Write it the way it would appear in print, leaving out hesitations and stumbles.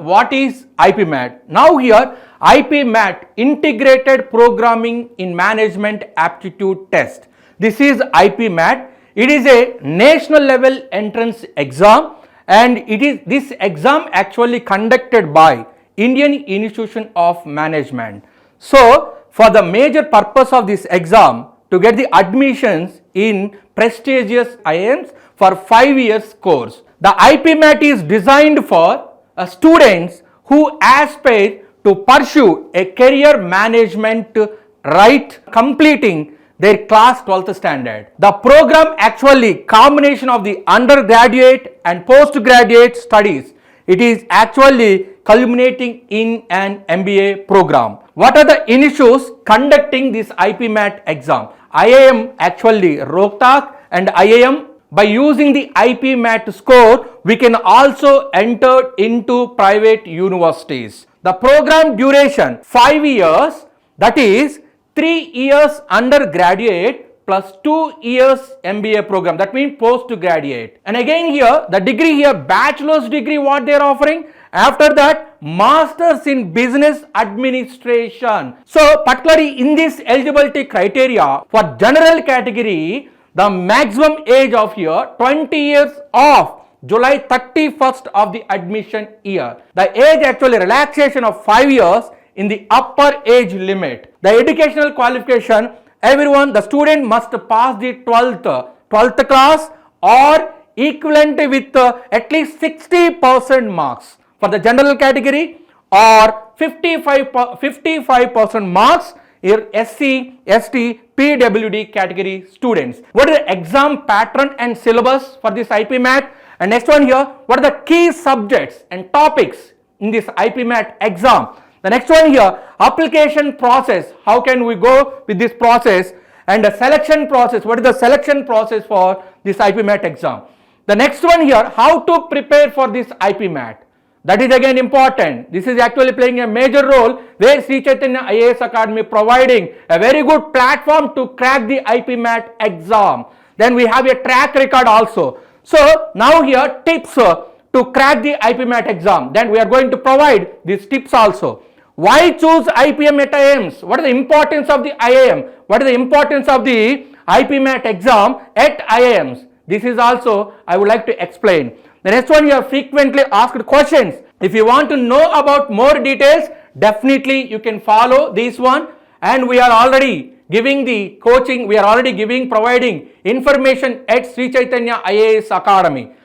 what is IPMAT. Now here IPMAT, Integrated Programming in Management Aptitude Test. This is IPMAT. It is a national level entrance exam, and this exam actually conducted by Indian Institution of Management. So for the major purpose of this exam, to get the admissions in prestigious IIMs for 5 years course. The IPMAT is designed for students who aspire to pursue a career management right completing their class 12th standard. The program actually combination of the undergraduate and postgraduate studies. It is actually culminating in an MBA program. What are the institutes conducting this IPMAT exam? IIM actually Rohtak and IIM. By using the IPMAT score, we can also enter into private universities. The program duration 5 years, that is 3 years undergraduate plus 2 years MBA program, that means postgraduate. And again here, the degree here, bachelor's degree what they are offering. After that, masters in business administration. So particularly in this eligibility criteria for general category, the maximum age of here 20 years of July 31st of the admission year. The age actually relaxation of 5 years in the upper age limit. The educational qualification, everyone, the student must pass the 12th class or equivalent with at least 60% marks for the general category, or 55% marks here SC, ST, PWD category students. What is the exam pattern and syllabus for this IPMAT? And next one here, what are the key subjects and topics in this IPMAT exam? The next one here, application process. How can we go with this process? And the selection process. What is the selection process for this IPMAT exam? The next one here, how to prepare for this IPMAT. That is again important. This is actually playing a major role where Sri Chaitanya IAS Academy providing a very good platform to crack the IPMAT exam. Then we have a track record also. So now here tips to crack the IPMAT exam. Then we are going to provide these tips also. Why choose IPM at IIMs? What is the importance of the IIM? What is the importance of the IPMAT exam at IIMs? This is also I would like to explain. The next one, you have frequently asked questions. If you want to know about more details, definitely you can follow this one, and we are already giving the coaching, providing information at Sri Chaitanya IAS Academy.